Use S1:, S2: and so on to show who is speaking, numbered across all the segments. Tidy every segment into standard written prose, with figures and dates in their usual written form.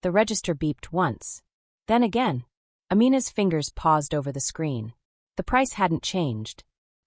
S1: The register beeped once. Then again. Amina's fingers paused over the screen. The price hadn't changed.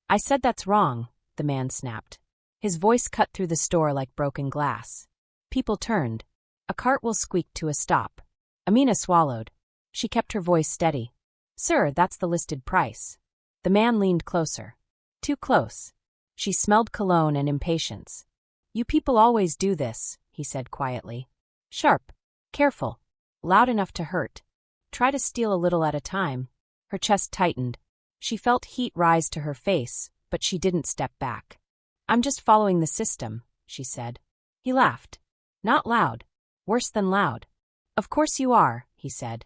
S1: I said that's wrong, the man snapped. His voice cut through the store like broken glass. People turned. A cart will squeak to a stop. Amina swallowed. She kept her voice steady. Sir, that's the listed price. The man leaned closer. Too close. She smelled cologne and impatience. You people always do this, he said quietly. Sharp. Careful. Loud enough to hurt. Try to steal a little at a time. Her chest tightened. She felt heat rise to her face, but she didn't step back. I'm just following the system, she said. He laughed. Not loud. Worse than loud. Of course you are, he said.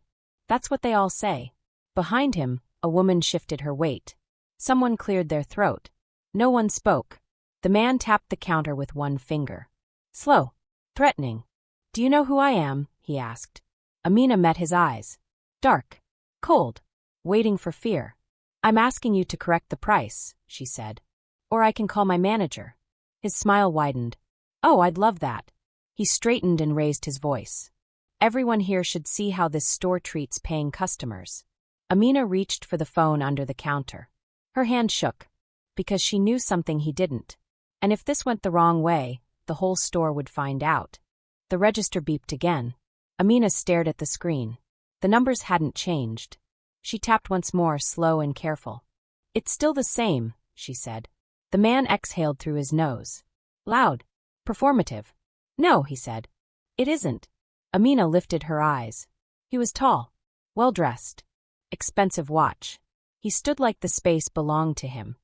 S1: That's what they all say. Behind him, a woman shifted her weight. Someone cleared their throat. No one spoke. The man tapped the counter with one finger. Slow. Threatening. Do you know who I am? He asked. Amina met his eyes. Dark. Cold. Waiting for fear. I'm asking you to correct the price, she said. Or I can call my manager. His smile widened. Oh, I'd love that. He straightened and raised his voice. Everyone here should see how this store treats paying customers. Amina reached for the phone under the counter. Her hand shook. Because she knew something he didn't. And if this went the wrong way, the whole store would find out. The register beeped again. Amina stared at the screen. The numbers hadn't changed. She tapped once more, slow and careful. It's still the same, she said. The man exhaled through his nose. Loud. Performative. No, he said. It isn't. Amina lifted her eyes. He was tall. Well-dressed. Expensive watch. He stood like the space belonged to him.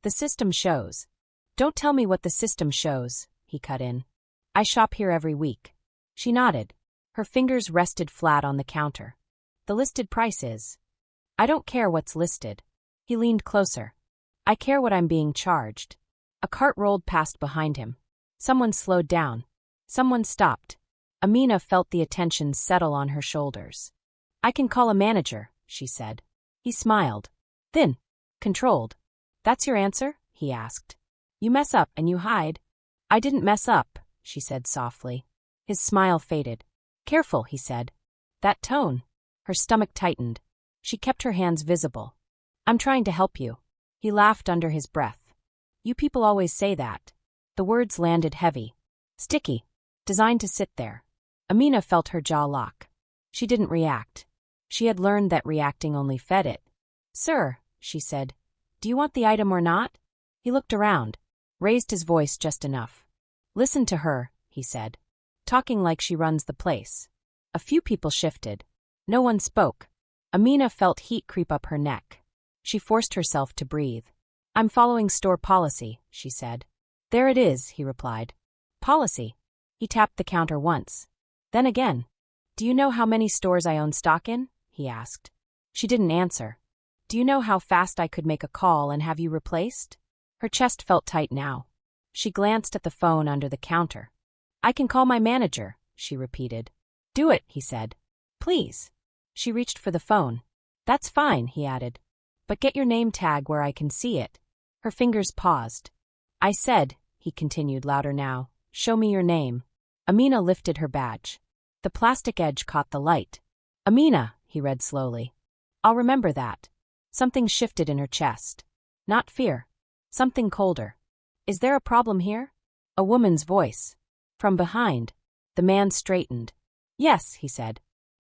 S1: The system shows. Don't tell me what the system shows, he cut in. I shop here every week. She nodded. Her fingers rested flat on the counter. The listed price is. I don't care what's listed. He leaned closer. I care what I'm being charged. A cart rolled past behind him. Someone slowed down. Someone stopped. Amina felt the attention settle on her shoulders. I can call a manager, she said. He smiled. Thin. Controlled. That's your answer? He asked. You mess up and you hide. I didn't mess up, she said softly. His smile faded. Careful, he said. That tone. Her stomach tightened. She kept her hands visible. I'm trying to help you. He laughed under his breath. You people always say that. The words landed heavy. Sticky. Designed to sit there. Amina felt her jaw lock. She didn't react. She had learned that reacting only fed it. Sir, she said. Do you want the item or not? He looked around. Raised his voice just enough. Listen to her, he said. Talking like she runs the place. A few people shifted. No one spoke. Amina felt heat creep up her neck. She forced herself to breathe. I'm following store policy, she said. There it is, he replied. Policy. He tapped the counter once. Then again. Do you know how many stores I own stock in? He asked. She didn't answer. Do you know how fast I could make a call and have you replaced? Her chest felt tight now. She glanced at the phone under the counter. I can call my manager, she repeated. Do it, he said. Please. She reached for the phone. That's fine, he added. But get your name tag where I can see it. Her fingers paused. I said, he continued louder now, show me your name. Amina lifted her badge. The plastic edge caught the light. Amina, he read slowly. I'll remember that. Something shifted in her chest. Not fear. Something colder. Is there a problem here? A woman's voice. From behind. The man straightened. Yes, he said.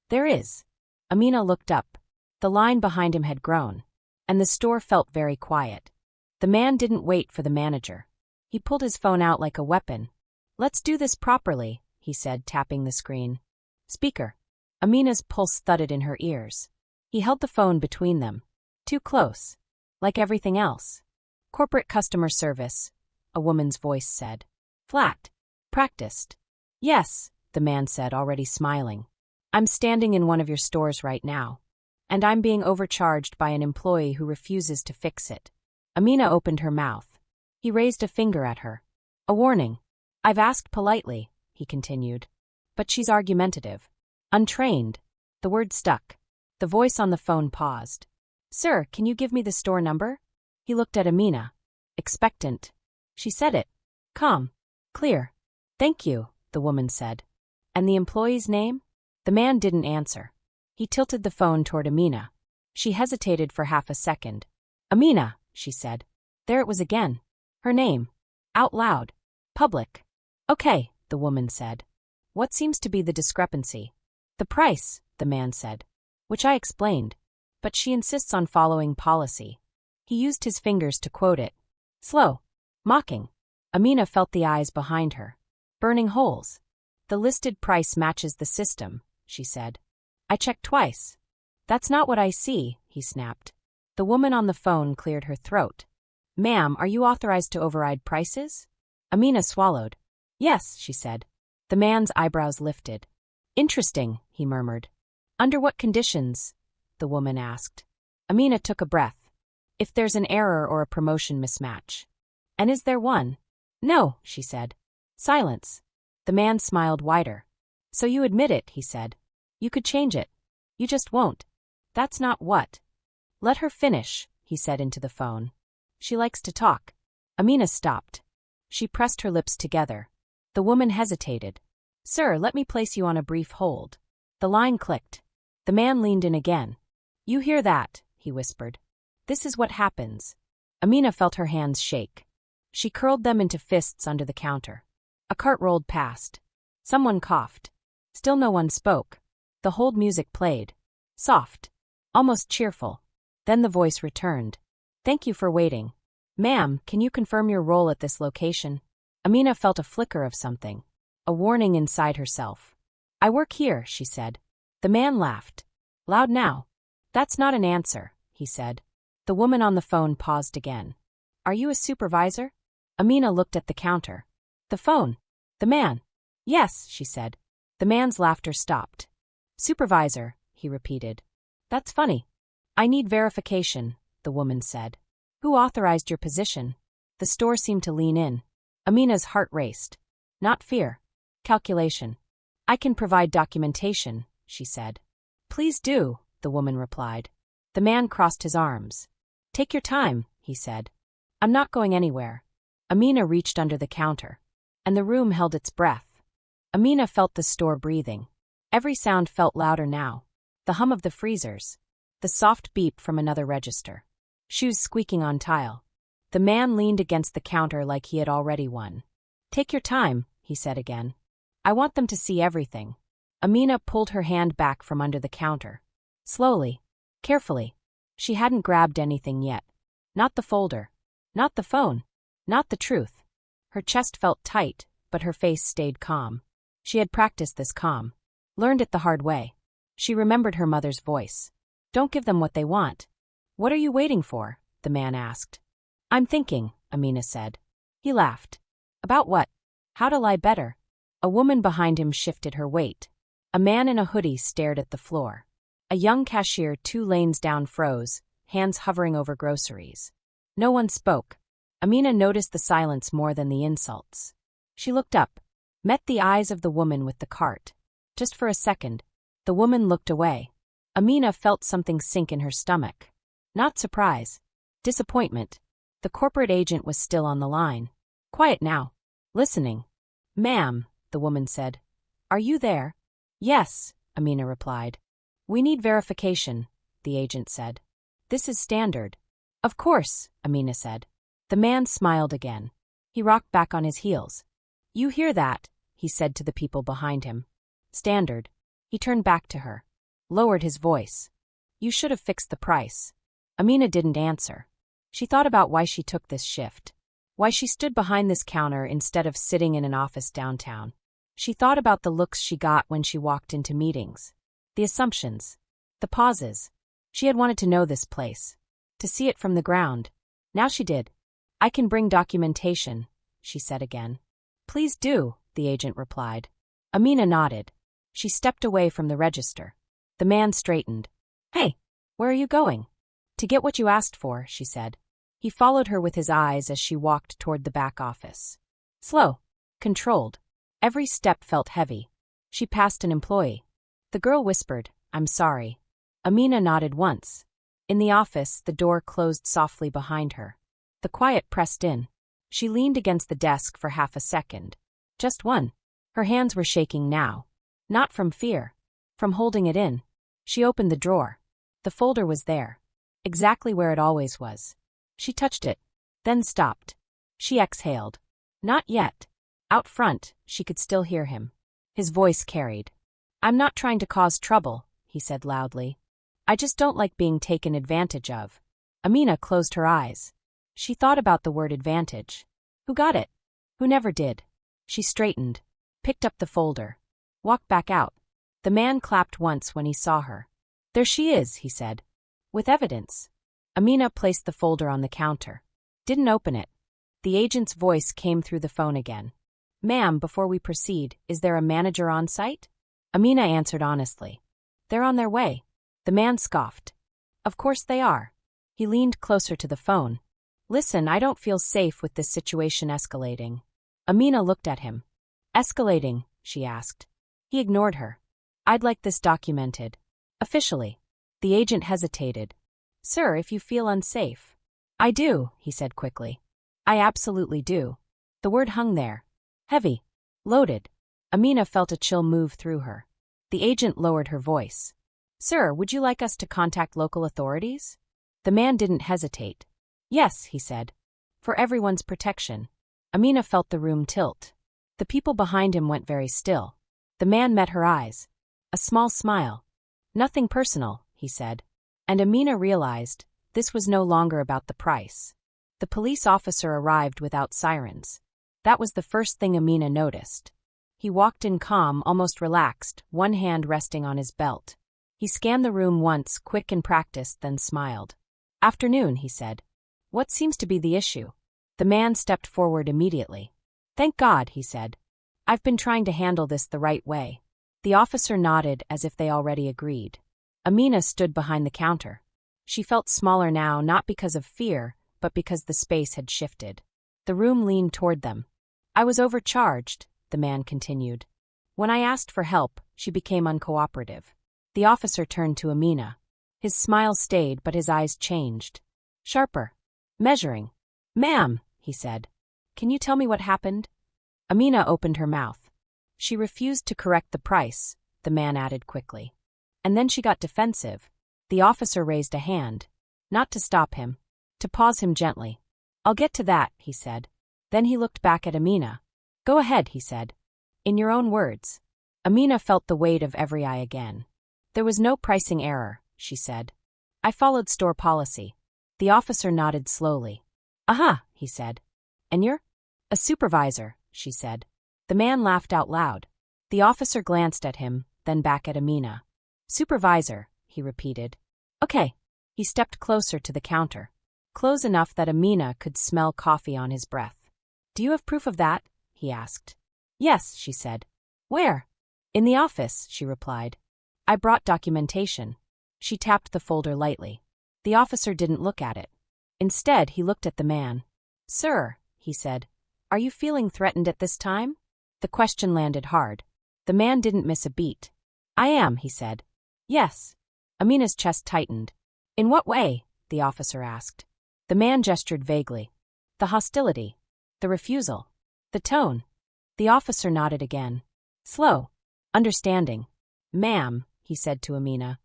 S1: There is. Amina looked up. The line behind him had grown. And the store felt very quiet. The man didn't wait for the manager. He pulled his phone out like a weapon. Let's do this properly, he said, tapping the screen. Speaker. Amina's pulse thudded in her ears. He held the phone between them. Too close. Like everything else. Corporate customer service, a woman's voice said. Flat. Practiced. Yes, the man said, already smiling. I'm standing in one of your stores right now. And I'm being overcharged by an employee who refuses to fix it. Amina opened her mouth. He raised a finger at her. A warning. I've asked politely, he continued. But she's argumentative. Untrained. The word stuck. The voice on the phone paused. Sir, can you give me the store number? He looked at Amina. Expectant. She said it. Calm. Clear. Thank you, the woman said. And the employee's name? The man didn't answer. He tilted the phone toward Amina. She hesitated for half a second. Amina, she said. There it was again. Her name. Out loud. Public. Okay, the woman said. What seems to be the discrepancy? The price, the man said. Which I explained. But she insists on following policy. He used his fingers to quote it. Slow. Mocking. Amina felt the eyes behind her. Burning holes. The listed price matches the system, she said. I checked twice. That's not what I see, he snapped. The woman on the phone cleared her throat. Ma'am, are you authorized to override prices? Amina swallowed. Yes, she said. The man's eyebrows lifted. Interesting, he murmured. Under what conditions? The woman asked. Amina took a breath. If there's an error or a promotion mismatch. And is there one? No, she said. Silence. The man smiled wider. So you admit it, he said. You could change it. You just won't. That's not what. Let her finish, he said into the phone. She likes to talk. Amina stopped. She pressed her lips together. The woman hesitated. Sir, let me place you on a brief hold. The line clicked. The man leaned in again. You hear that, he whispered. This is what happens. Amina felt her hands shake. She curled them into fists under the counter. A cart rolled past. Someone coughed. Still no one spoke. The hold music played. Soft. Almost cheerful. Then the voice returned. Thank you for waiting. Ma'am, can you confirm your role at this location? Amina felt a flicker of something. A warning inside herself. I work here, she said. The man laughed. Loud now. That's not an answer, he said. The woman on the phone paused again. Are you a supervisor? Amina looked at the counter. The phone. The man. Yes, she said. The man's laughter stopped. Supervisor, he repeated. That's funny. I need verification, the woman said. Who authorized your position? The store seemed to lean in. Amina's heart raced. Not fear. Calculation. I can provide documentation, she said. Please do, the woman replied. The man crossed his arms. Take your time, he said. I'm not going anywhere. Amina reached under the counter. And the room held its breath. Amina felt the store breathing. Every sound felt louder now. The hum of the freezers. The soft beep from another register. Shoes squeaking on tile. The man leaned against the counter like he had already won. Take your time, he said again. I want them to see everything. Amina pulled her hand back from under the counter. Slowly. Carefully. She hadn't grabbed anything yet. Not the folder. Not the phone. Not the truth. Her chest felt tight, but her face stayed calm. She had practiced this calm. Learned it the hard way. She remembered her mother's voice. Don't give them what they want. What are you waiting for? The man asked. I'm thinking, Amina said. He laughed. About what? How to lie better. A woman behind him shifted her weight. A man in a hoodie stared at the floor. A young cashier 2 lanes down froze, hands hovering over groceries. No one spoke. Amina noticed the silence more than the insults. She looked up, met the eyes of the woman with the cart. Just for a second, the woman looked away. Amina felt something sink in her stomach. Not surprise. Disappointment. The corporate agent was still on the line. Quiet now. Listening. Ma'am, the woman said. Are you there? Yes, Amina replied. We need verification, the agent said. This is standard. Of course, Amina said. The man smiled again. He rocked back on his heels. You hear that, he said to the people behind him. Standard. He turned back to her. Lowered his voice. You should have fixed the price. Amina didn't answer. She thought about why she took this shift. Why she stood behind this counter instead of sitting in an office downtown. She thought about the looks she got when she walked into meetings. The assumptions. The pauses. She had wanted to know this place. To see it from the ground. Now she did. I can bring documentation, she said again. Please do, the agent replied. Amina nodded. She stepped away from the register. The man straightened. Hey, where are you going? To get what you asked for, she said. He followed her with his eyes as she walked toward the back office. Slow. Controlled. Every step felt heavy. She passed an employee. The girl whispered, I'm sorry. Amina nodded once. In the office, the door closed softly behind her. The quiet pressed in. She leaned against the desk for half a second. Just one. Her hands were shaking now. Not from fear. from holding it in. She opened the drawer. The folder was there, exactly where it always was. She touched it, then stopped. She exhaled. Not yet. Out front, she could still hear him. His voice carried. "I'm not trying to cause trouble," he said loudly. "I just don't like being taken advantage of." Amina closed her eyes. She thought about the word advantage. Who got it? Who never did? She straightened, picked up the folder, walked back out. The man clapped once when he saw her. "There she is," he said. "With evidence." Amina placed the folder on the counter. Didn't open it. The agent's voice came through the phone again. "Ma'am, before we proceed, is there a manager on site?" Amina answered honestly. "They're on their way." The man scoffed. "Of course they are." He leaned closer to the phone. "Listen, I don't feel safe with this situation escalating." Amina looked at him. "Escalating?" she asked. He ignored her. "I'd like this documented. Officially." The agent hesitated. "Sir, if you feel unsafe." "I do," he said quickly. "I absolutely do." The word hung there. Heavy. Loaded. Amina felt a chill move through her. The agent lowered her voice. "Sir, would you like us to contact local authorities?" The man didn't hesitate. "Yes," he said. "For everyone's protection." Amina felt the room tilt. The people behind him went very still. The man met her eyes. A small smile. "Nothing personal," he said. And Amina realized this was no longer about the price. The police officer arrived without sirens. That was the first thing Amina noticed. He walked in calm, almost relaxed, one hand resting on his belt. He scanned the room once, quick and practiced, then smiled. "Afternoon," he said. "What seems to be the issue?" The man stepped forward immediately. "Thank God," he said. "I've been trying to handle this the right way." The officer nodded as if they already agreed. Amina stood behind the counter. She felt smaller now, not because of fear, but because the space had shifted. The room leaned toward them. "I was overcharged," the man continued. "When I asked for help, she became uncooperative." The officer turned to Amina. His smile stayed, but his eyes changed. Sharper. Measuring. "Ma'am," he said. "Can you tell me what happened?" Amina opened her mouth. "She refused to correct the price," the man added quickly. And then she got defensive. The officer raised a hand. Not to stop him. To pause him gently. "I'll get to that," he said. Then he looked back at Amina. "Go ahead," he said. "In your own words." Amina felt the weight of every eye again. "There was no pricing error," she said. "I followed store policy." The officer nodded slowly. "Aha," he said. "And you're?" "A supervisor," she said. The man laughed out loud. The officer glanced at him, then back at Amina. "Supervisor," he repeated. "Okay." He stepped closer to the counter. Close enough that Amina could smell coffee on his breath. "Do you have proof of that?" he asked. "Yes," she said. "Where?" "In the office," she replied. "I brought documentation." She tapped the folder lightly. The officer didn't look at it. Instead, he looked at the man. "Sir," he said, "are you feeling threatened at this time?" The question landed hard. The man didn't miss a beat. "I am," he said. "Yes." Amina's chest tightened. "In what way?" the officer asked. The man gestured vaguely. "The hostility. The refusal. The tone." The officer nodded again. Slow. Understanding. "Ma'am," he said to Amina,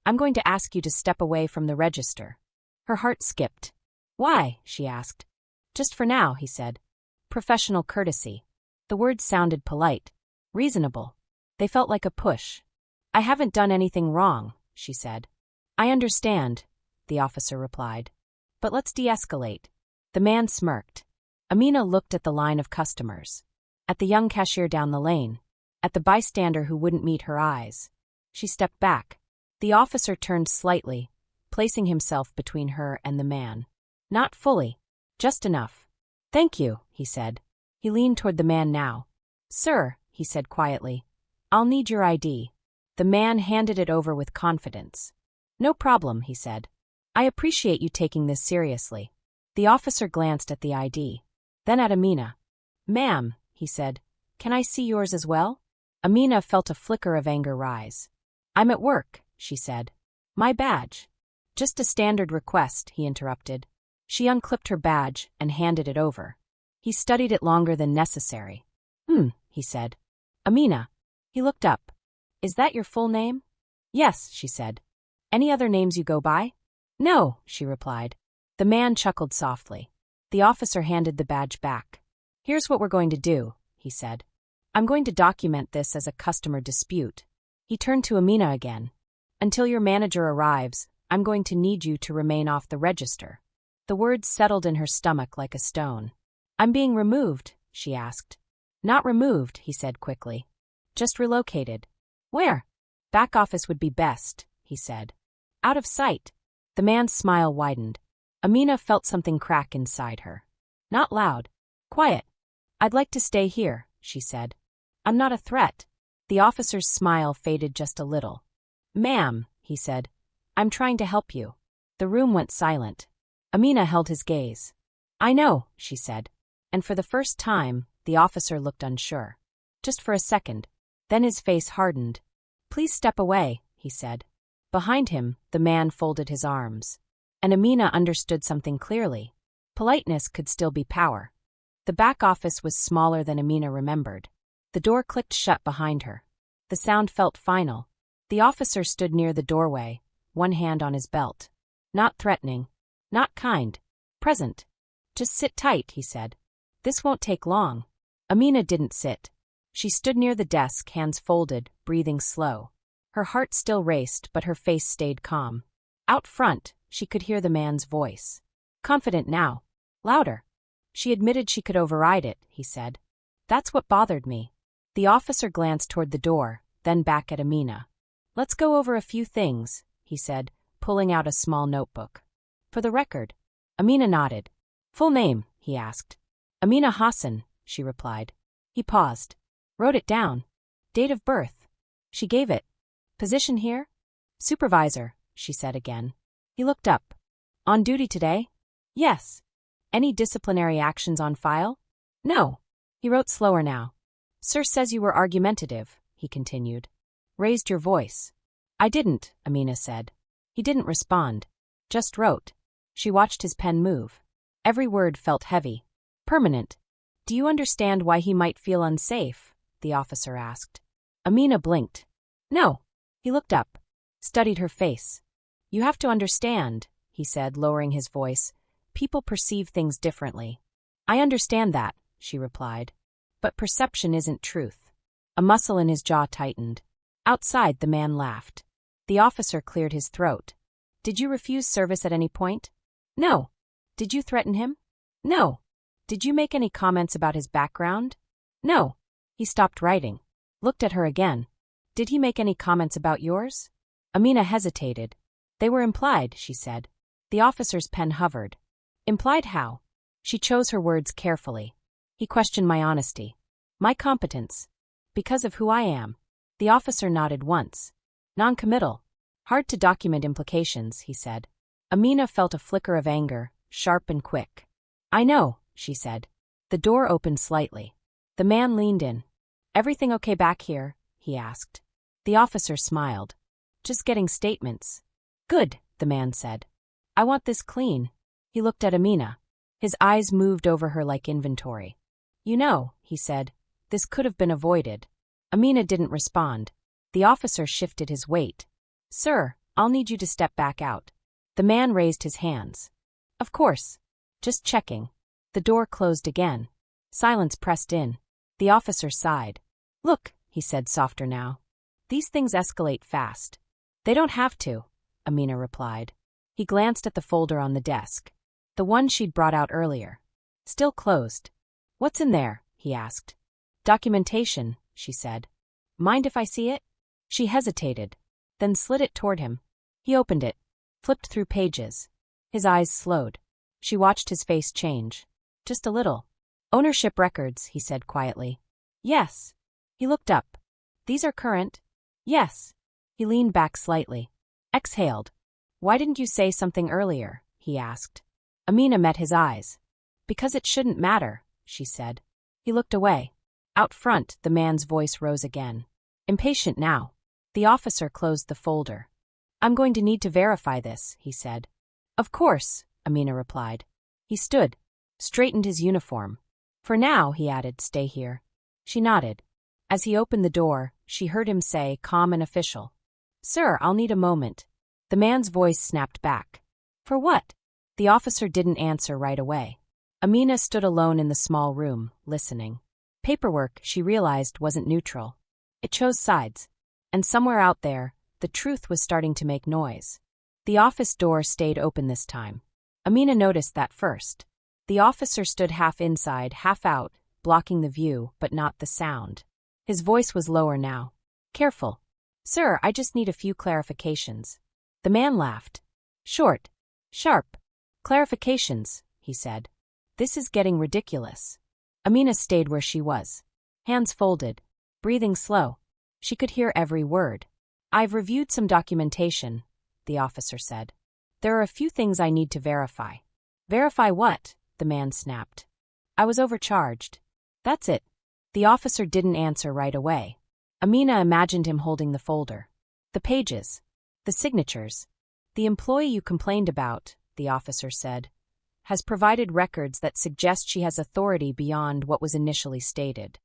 S1: "I'm going to ask you to step away from the register." Her heart skipped. "Why?" she asked. "Just for now," he said. "Professional courtesy." The words sounded polite. Reasonable. They felt like a push. "I haven't done anything wrong," she said. "I understand," the officer replied. "But let's de-escalate." The man smirked. Amina looked at the line of customers. At the young cashier down the lane. At the bystander who wouldn't meet her eyes. She stepped back. The officer turned slightly, placing himself between her and the man. Not fully. Just enough. "Thank you," he said. He leaned toward the man now. "Sir," he said quietly, "I'll need your ID." The man handed it over with confidence. "No problem," he said. "I appreciate you taking this seriously." The officer glanced at the ID. Then at Amina. "Ma'am," he said, "can I see yours as well?" Amina felt a flicker of anger rise. "I'm at work," she said. "My badge." "Just a standard request," he interrupted. She unclipped her badge and handed it over. He studied it longer than necessary. He said. "Amina." He looked up. Is that your full name? Yes, she said. Any other names you go by? No, she replied. The man chuckled softly. The officer handed the badge back. Here's what we're going to do, he said. I'm going to document this as a customer dispute. He turned to Amina again. Until your manager arrives, I'm going to need you to remain off the register. The words settled in her stomach like a stone. I'm being removed, she asked. Not removed, he said quickly. Just relocated. Where? Back office would be best, he said. Out of sight. The man's smile widened. Amina felt something crack inside her. Not loud. Quiet. I'd like to stay here, she said. I'm not a threat. The officer's smile faded just a little. Ma'am, he said. I'm trying to help you. The room went silent. Amina held his gaze. I know, she said. And for the first time, the officer looked unsure. Just for a second. Then his face hardened. Please step away, he said. Behind him, the man folded his arms. And Amina understood something clearly. Politeness could still be power. The back office was smaller than Amina remembered. The door clicked shut behind her. The sound felt final. The officer stood near the doorway, one hand on his belt. Not threatening. Not kind. Present. Just sit tight, he said. This won't take long. Amina didn't sit. She stood near the desk, hands folded, breathing slow. Her heart still raced, but her face stayed calm. Out front, she could hear the man's voice. Confident now. Louder. She admitted she could override it, he said. That's what bothered me. The officer glanced toward the door, then back at Amina. Let's go over a few things, he said, pulling out a small notebook. For the record. Amina nodded. Full name, he asked. Amina Hassan, she replied. He paused. Wrote it down. Date of birth. She gave it. Position here? Supervisor, she said again. He looked up. On duty today? Yes. Any disciplinary actions on file? No. He wrote slower now. Sir says you were argumentative, he continued. Raised your voice. I didn't, Amina said. He didn't respond. Just wrote. She watched his pen move. Every word felt heavy. Permanent. Do you understand why he might feel unsafe? The officer asked. Amina blinked. No. He looked up. Studied her face. You have to understand, he said, lowering his voice. People perceive things differently. I understand that, she replied. But perception isn't truth. A muscle in his jaw tightened. Outside, the man laughed. The officer cleared his throat. Did you refuse service at any point? No. Did you threaten him? No. Did you make any comments about his background? No. He stopped writing. Looked at her again. Did he make any comments about yours? Amina hesitated. They were implied, she said. The officer's pen hovered. Implied how? She chose her words carefully. He questioned my honesty. My competence. Because of who I am. The officer nodded once. Non-committal. Hard to document implications, he said. Amina felt a flicker of anger, sharp and quick. I know, she said. The door opened slightly. The man leaned in. Everything okay back here? He asked. The officer smiled. Just getting statements. Good, the man said. I want this clean. He looked at Amina. His eyes moved over her like inventory. You know, he said, this could have been avoided. Amina didn't respond. The officer shifted his weight. Sir, I'll need you to step back out. The man raised his hands. Of course. Just checking. The door closed again. Silence pressed in. The officer sighed. Look, he said softer now. These things escalate fast. They don't have to, Amina replied. He glanced at the folder on the desk. The one she'd brought out earlier. Still closed. What's in there? He asked. Documentation, she said. Mind if I see it? She hesitated, then slid it toward him. He opened it, flipped through pages. His eyes slowed. She watched his face change. Just a little. Ownership records, he said quietly. Yes. He looked up. These are current? Yes. He leaned back slightly. Exhaled. Why didn't you say something earlier? He asked. Amina met his eyes. Because it shouldn't matter, she said. He looked away. Out front, the man's voice rose again. Impatient now. The officer closed the folder. I'm going to need to verify this, he said. Of course, Amina replied. He stood, straightened his uniform. For now, he added, stay here. She nodded. As he opened the door, she heard him say, calm and official. Sir, I'll need a moment. The man's voice snapped back. For what? The officer didn't answer right away. Amina stood alone in the small room, listening. Paperwork, she realized, wasn't neutral. It chose sides. And somewhere out there, the truth was starting to make noise. The office door stayed open this time. Amina noticed that first. The officer stood half inside, half out, blocking the view, but not the sound. His voice was lower now. Careful. Sir, I just need a few clarifications. The man laughed. Short. Sharp. Clarifications, he said. This is getting ridiculous. Amina stayed where she was. Hands folded. Breathing slow. She could hear every word. I've reviewed some documentation, the officer said. There are a few things I need to verify. Verify what? The man snapped. I was overcharged. That's it. The officer didn't answer right away. Amina imagined him holding the folder. The pages. The signatures. The employee you complained about, the officer said, has provided records that suggest she has authority beyond what was initially stated.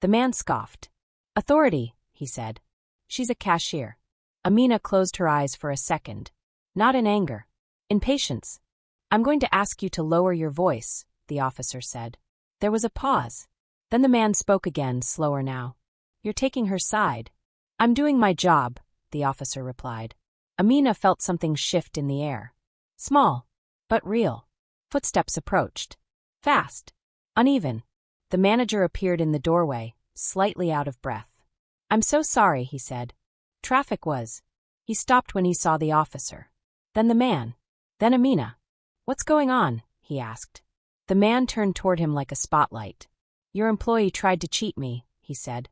S1: The man scoffed. Authority, he said. She's a cashier. Amina closed her eyes for a second. Not in anger. In patience. I'm going to ask you to lower your voice, the officer said. There was a pause. Then the man spoke again, slower now. You're taking her side. I'm doing my job, the officer replied. Amina felt something shift in the air. Small, but real. Footsteps approached. Fast. Uneven. The manager appeared in the doorway, slightly out of breath. I'm so sorry, he said. Traffic was. He stopped when he saw the officer. Then the man. Then Amina. What's going on? He asked. The man turned toward him like a spotlight. Your employee tried to cheat me, he said.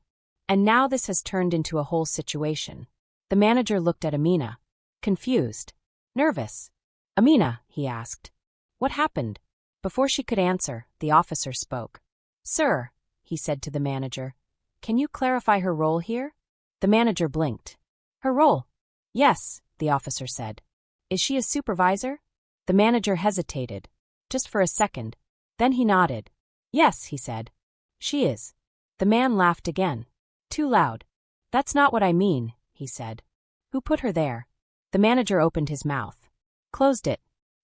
S1: And now this has turned into a whole situation. The manager looked at Amina. Confused. Nervous. Amina, he asked. What happened? Before she could answer, the officer spoke. Sir, he said to the manager, can you clarify her role here? The manager blinked. Her role? Yes, the officer said. Is she a supervisor? The manager hesitated. Just for a second. Then he nodded. Yes, he said. She is. The man laughed again. Too loud. That's not what I mean, he said. Who put her there? The manager opened his mouth. Closed it.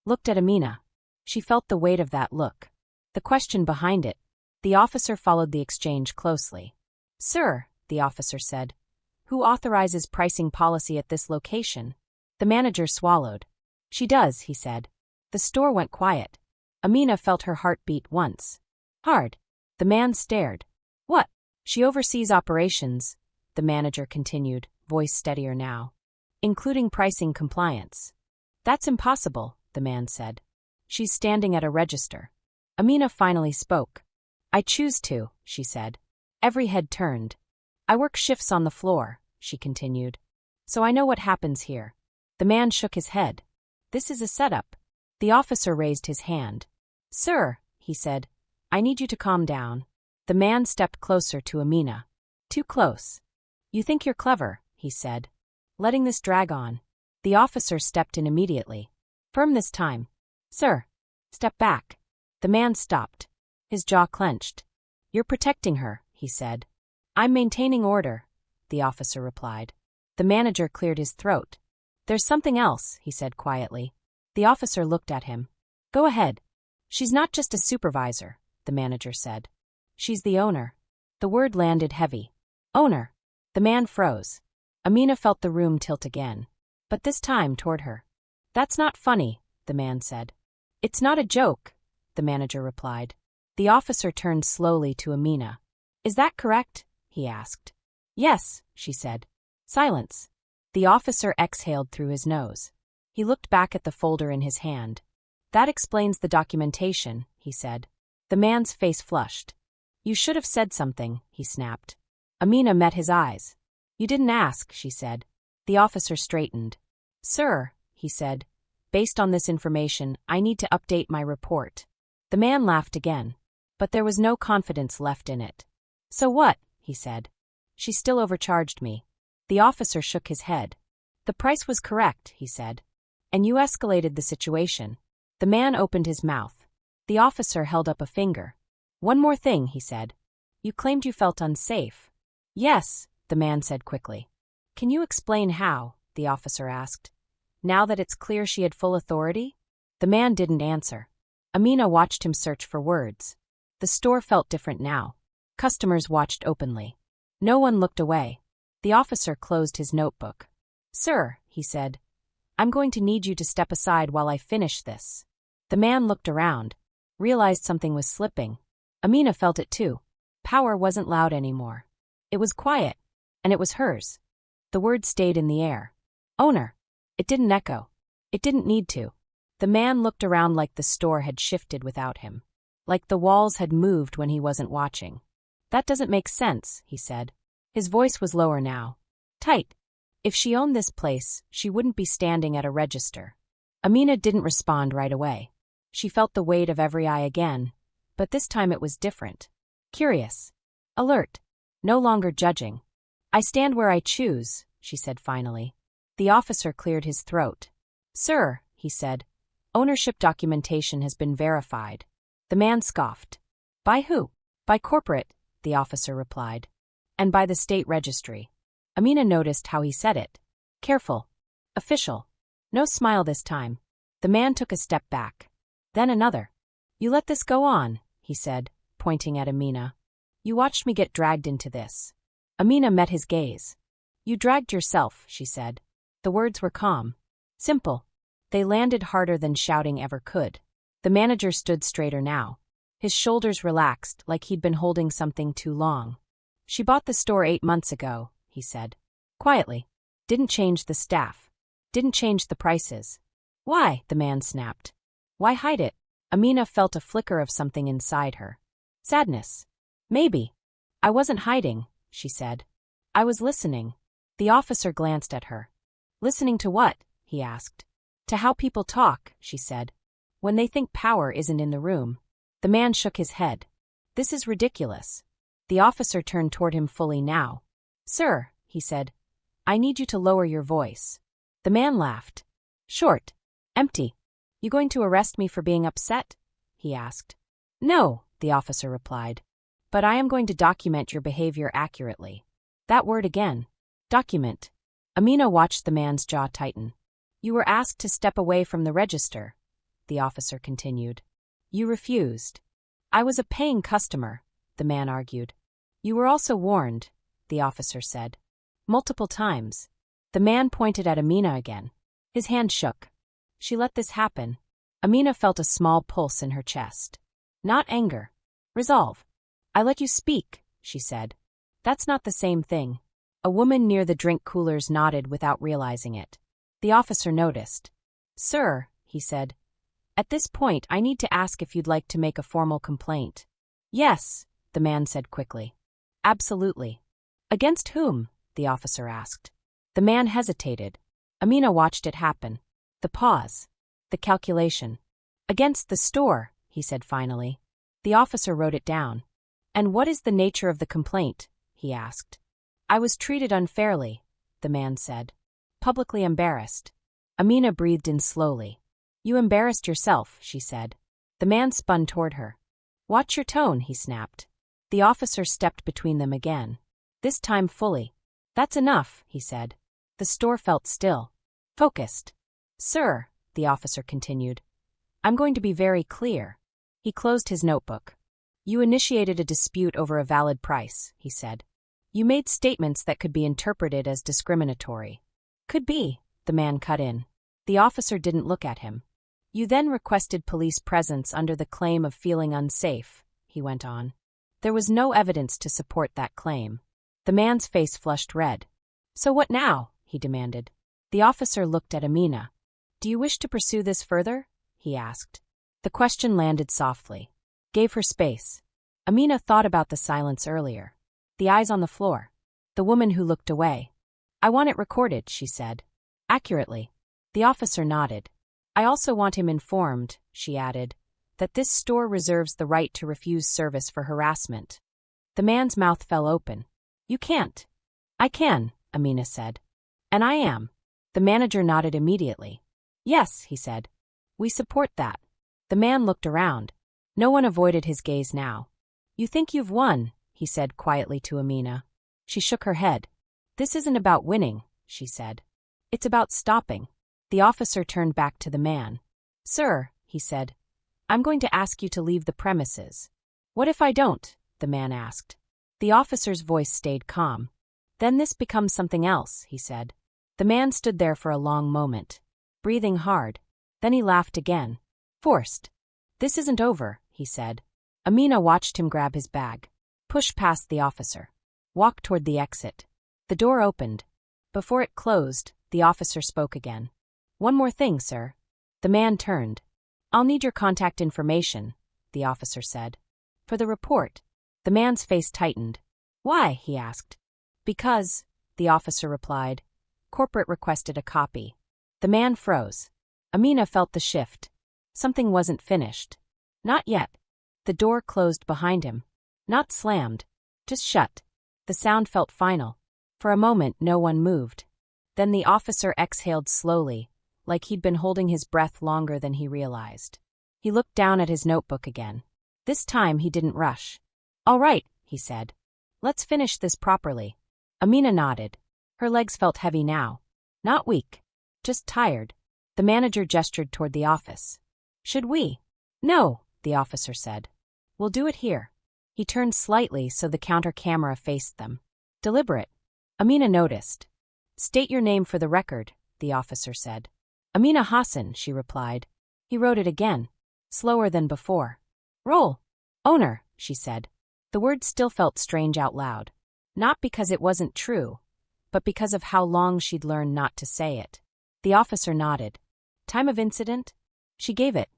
S1: Looked at Amina. She felt the weight of that look. The question behind it. The officer followed the exchange closely. Sir, the officer said. Who authorizes pricing policy at this location? The manager swallowed. She does, he said. The store went quiet. Amina felt her heart beat once. Hard. The man stared. What? She oversees operations, the manager continued, voice steadier now. Including pricing compliance. That's impossible, the man said. She's standing at a register. Amina finally spoke. I choose to, she said. Every head turned. I work shifts on the floor, she continued. So I know what happens here. The man shook his head. This is a setup. The officer raised his hand. Sir, he said, I need you to calm down. The man stepped closer to Amina. Too close. You think you're clever, he said. Letting this drag on. The officer stepped in immediately. Firm this time. Sir. Step back. The man stopped. His jaw clenched. You're protecting her, he said. I'm maintaining order, the officer replied. The manager cleared his throat. There's something else, he said quietly. The officer looked at him. Go ahead. She's not just a supervisor, the manager said. She's the owner. The word landed heavy. Owner. The man froze. Amina felt the room tilt again. But this time toward her. That's not funny, the man said. It's not a joke, the manager replied. The officer turned slowly to Amina. Is that correct? He asked. Yes, she said. Silence. The officer exhaled through his nose. He looked back at the folder in his hand. That explains the documentation, he said. The man's face flushed. You should have said something, he snapped. Amina met his eyes. You didn't ask, she said. The officer straightened. Sir, he said, based on this information, I need to update my report. The man laughed again. But there was no confidence left in it. So what? He said. She still overcharged me. The officer shook his head. The price was correct, he said. And you escalated the situation. The man opened his mouth. The officer held up a finger. One more thing, he said. You claimed you felt unsafe. Yes, the man said quickly. Can you explain how? The officer asked. Now that it's clear she had full authority? The man didn't answer. Amina watched him search for words. The store felt different now. Customers watched openly. No one looked away. The officer closed his notebook. Sir, he said, I'm going to need you to step aside while I finish this. The man looked around, realized something was slipping. Amina felt it too. Power wasn't loud anymore. It was quiet, and it was hers. The word stayed in the air. Owner. It didn't echo. It didn't need to. The man looked around like the store had shifted without him. Like the walls had moved when he wasn't watching. That doesn't make sense, he said. His voice was lower now. Tight. If she owned this place, she wouldn't be standing at a register. Amina didn't respond right away. She felt the weight of every eye again, but this time it was different. Curious. Alert. No longer judging. I stand where I choose, she said finally. The officer cleared his throat. Sir, he said, ownership documentation has been verified. The man scoffed. By who? By corporate, the officer replied. And by the state registry. Amina noticed how he said it. Careful. Official. No smile this time. The man took a step back. Then another. You let this go on, he said, pointing at Amina. You watched me get dragged into this. Amina met his gaze. You dragged yourself, she said. The words were calm. Simple. They landed harder than shouting ever could. The manager stood straighter now. His shoulders relaxed like he'd been holding something too long. She bought the store 8 months ago, he said. Quietly. Didn't change the staff. Didn't change the prices. Why? The man snapped. Why hide it? Amina felt a flicker of something inside her. Sadness. Maybe. I wasn't hiding, she said. I was listening. The officer glanced at her. Listening to what? He asked. To how people talk, she said. When they think power isn't in the room. The man shook his head. This is ridiculous. The officer turned toward him fully now. Sir, he said, I need you to lower your voice. The man laughed. Short. Empty. You going to arrest me for being upset? He asked. No, the officer replied. But I am going to document your behavior accurately. That word again. Document. Amina watched the man's jaw tighten. You were asked to step away from the register, the officer continued. You refused. I was a paying customer, the man argued. You were also warned, the officer said. Multiple times. The man pointed at Amina again. His hand shook. She let this happen. Amina felt a small pulse in her chest. Not anger. Resolve. I let you speak, she said. That's not the same thing. A woman near the drink coolers nodded without realizing it. The officer noticed. Sir, he said. At this point, I need to ask if you'd like to make a formal complaint. Yes, the man said quickly. Absolutely. Against whom? The officer asked. The man hesitated. Amina watched it happen. The pause. The calculation. Against the store, he said finally. The officer wrote it down. And what is the nature of the complaint? He asked. I was treated unfairly, the man said. Publicly embarrassed. Amina breathed in slowly. You embarrassed yourself, she said. The man spun toward her. Watch your tone, he snapped. The officer stepped between them again. This time fully. That's enough, he said. The store felt still. Focused. Sir, the officer continued. I'm going to be very clear. He closed his notebook. You initiated a dispute over a valid price, he said. You made statements that could be interpreted as discriminatory. Could be, the man cut in. The officer didn't look at him. You then requested police presence under the claim of feeling unsafe, he went on. There was no evidence to support that claim. The man's face flushed red. So what now? He demanded. The officer looked at Amina. Do you wish to pursue this further? He asked. The question landed softly. Gave her space. Amina thought about the silence earlier. The eyes on the floor. The woman who looked away. I want it recorded, she said. Accurately. The officer nodded. I also want him informed, she added, that this store reserves the right to refuse service for harassment. The man's mouth fell open. You can't. I can, Amina said. And I am. The manager nodded immediately. Yes, he said. We support that. The man looked around. No one avoided his gaze now. You think you've won, he said quietly to Amina. She shook her head. This isn't about winning, she said. It's about stopping. The officer turned back to the man. Sir, he said, I'm going to ask you to leave the premises. What if I don't? The man asked. The officer's voice stayed calm. Then this becomes something else, he said. The man stood there for a long moment, breathing hard. Then he laughed again. Forced. This isn't over, he said. Amina watched him grab his bag, push past the officer, walk toward the exit. The door opened. Before it closed, the officer spoke again. One more thing, sir. The man turned. I'll need your contact information, the officer said. For the report. The man's face tightened. Why? He asked. Because, the officer replied. Corporate requested a copy. The man froze. Amina felt the shift. Something wasn't finished. Not yet. The door closed behind him. Not slammed. Just shut. The sound felt final. For a moment, no one moved. Then the officer exhaled slowly, like he'd been holding his breath longer than he realized. He looked down at his notebook again. This time he didn't rush. All right, he said. Let's finish this properly. Amina nodded. Her legs felt heavy now. Not weak. Just tired. The manager gestured toward the office. Should we? No, the officer said. We'll do it here. He turned slightly so the counter camera faced them. Deliberate. Amina noticed. State your name for the record, the officer said. Amina Hassan, she replied. He wrote it again, slower than before. Roll. Owner, she said. The word still felt strange out loud. Not because it wasn't true, but because of how long she'd learned not to say it. The officer nodded. Time of incident? She gave it.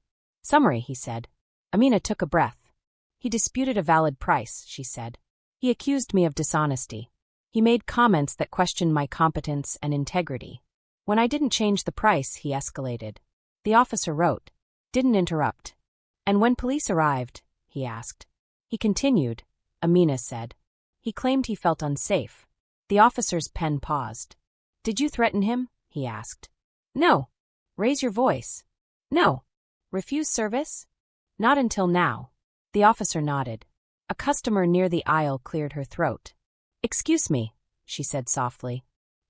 S1: Summary, he said. Amina took a breath. He disputed a valid price, she said. He accused me of dishonesty. He made comments that questioned my competence and integrity. When I didn't change the price, he escalated. The officer wrote. Didn't interrupt. And when police arrived, he asked. He continued, Amina said. He claimed he felt unsafe. The officer's pen paused. Did you threaten him? He asked. No. Raise your voice. No. Refuse service? Not until now. The officer nodded. A customer near the aisle cleared her throat. Excuse me, she said softly.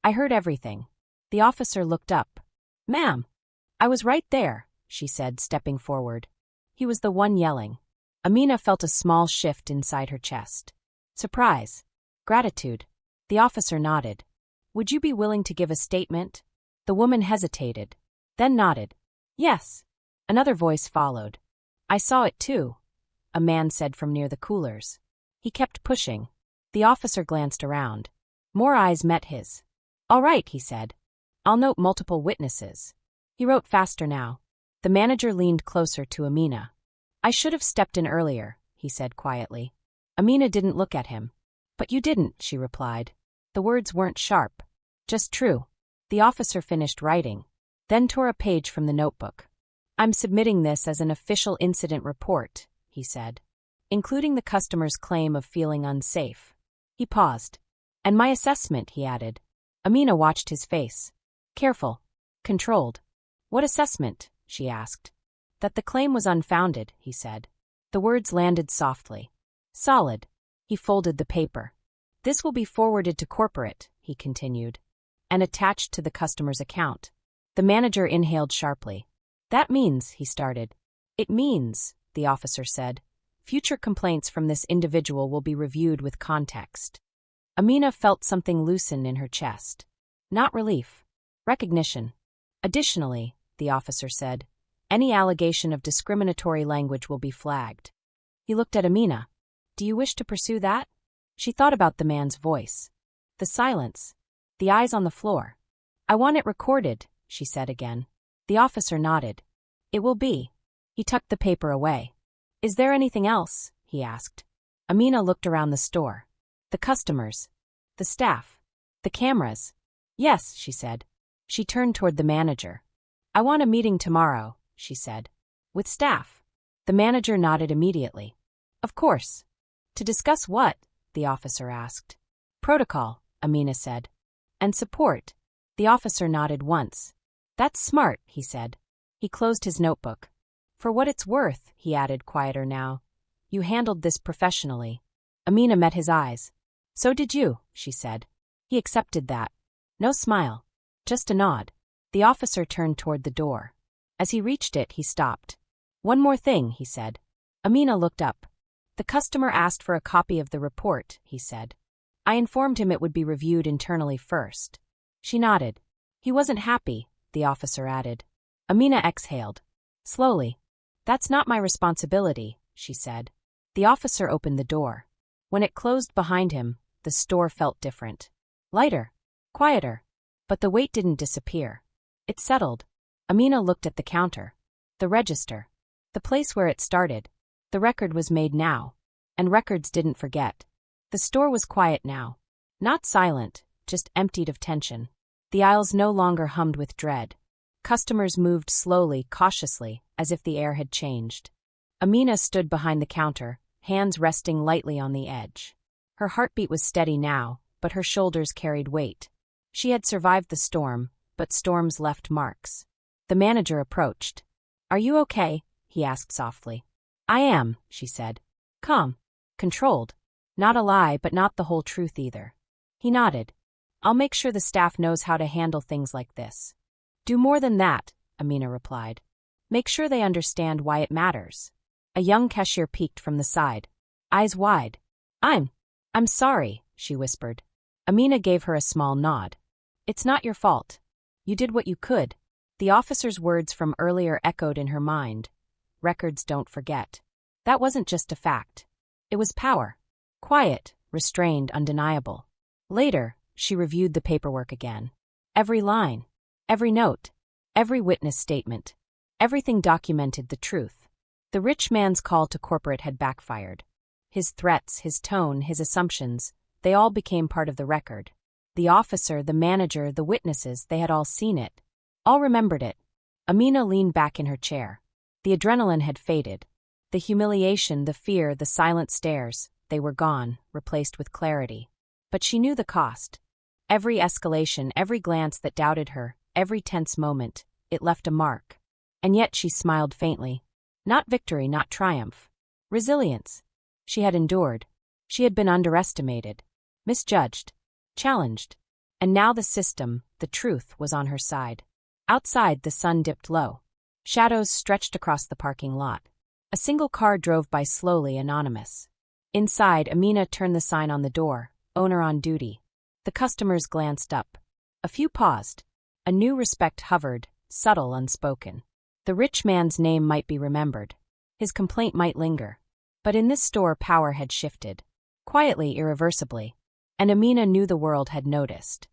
S1: I heard everything. The officer looked up. Ma'am. I was right there, she said, stepping forward. He was the one yelling. Amina felt a small shift inside her chest. Surprise. Gratitude. The officer nodded. Would you be willing to give a statement? The woman hesitated, then nodded. Yes. Another voice followed. I saw it too, a man said from near the coolers. He kept pushing. The officer glanced around. More eyes met his. All right, he said. I'll note multiple witnesses. He wrote faster now. The manager leaned closer to Amina. I should have stepped in earlier, he said quietly. Amina didn't look at him. But you didn't, she replied. The words weren't sharp. Just true. The officer finished writing, then tore a page from the notebook. I'm submitting this as an official incident report, he said, including the customer's claim of feeling unsafe. He paused. And my assessment, he added. Amina watched his face. Careful. Controlled. What assessment? She asked. That the claim was unfounded, he said. The words landed softly. Solid. He folded the paper. This will be forwarded to corporate, he continued, and attached to the customer's account. The manager inhaled sharply. That means, he started. It means, the officer said, future complaints from this individual will be reviewed with context. Amina felt something loosen in her chest. Not relief. Recognition. Additionally, the officer said, any allegation of discriminatory language will be flagged. He looked at Amina. Do you wish to pursue that? She thought about the man's voice. The silence. The eyes on the floor. I want it recorded, she said again. The officer nodded. It will be. He tucked the paper away. Is there anything else? He asked. Amina looked around the store. The customers. The staff. The cameras. Yes, she said. She turned toward the manager. I want a meeting tomorrow, she said. With staff. The manager nodded immediately. Of course. To discuss what? The officer asked. Protocol, Amina said. And support. The officer nodded once. That's smart, he said. He closed his notebook. For what it's worth, he added, quieter now. You handled this professionally. Amina met his eyes. So did you, she said. He accepted that. No smile. Just a nod. The officer turned toward the door. As he reached it, he stopped. One more thing, he said. Amina looked up. The customer asked for a copy of the report, he said. I informed him it would be reviewed internally first. She nodded. He wasn't happy, the officer added. Amina exhaled. Slowly. That's not my responsibility, she said. The officer opened the door. When it closed behind him, the store felt different. Lighter. Quieter. But the weight didn't disappear. It settled. Amina looked at the counter. The register. The place where it started. The record was made now. And records didn't forget. The store was quiet now. Not silent, just emptied of tension. The aisles no longer hummed with dread. Customers moved slowly, cautiously, as if the air had changed. Amina stood behind the counter, hands resting lightly on the edge. Her heartbeat was steady now, but her shoulders carried weight. She had survived the storm, but storms left marks. The manager approached. Are you okay? He asked softly. I am, she said. Calm. Controlled. Not a lie, but not the whole truth either. He nodded. I'll make sure the staff knows how to handle things like this. Do more than that, Amina replied. Make sure they understand why it matters. A young cashier peeked from the side. Eyes wide. I'm sorry, she whispered. Amina gave her a small nod. It's not your fault. You did what you could. The officer's words from earlier echoed in her mind. Records don't forget. That wasn't just a fact. It was power. Quiet, restrained, undeniable. Later, she reviewed the paperwork again. Every line. Every note. Every witness statement. Everything documented the truth. The rich man's call to corporate had backfired. His threats, his tone, his assumptions, they all became part of the record. The officer, the manager, the witnesses, they had all seen it. All remembered it. Amina leaned back in her chair. The adrenaline had faded. The humiliation, the fear, the silent stares, they were gone, replaced with clarity. But she knew the cost. Every escalation, every glance that doubted her, every tense moment, it left a mark. And yet she smiled faintly. Not victory, not triumph. Resilience. She had endured. She had been underestimated, misjudged, challenged. And now the system, the truth, was on her side. Outside, the sun dipped low. Shadows stretched across the parking lot. A single car drove by slowly, anonymous. Inside, Amina turned the sign on the door, owner on duty. The customers glanced up. A few paused. A new respect hovered, subtle, unspoken. The rich man's name might be remembered. His complaint might linger. But in this store, power had shifted. Quietly, irreversibly. And Amina knew the world had noticed.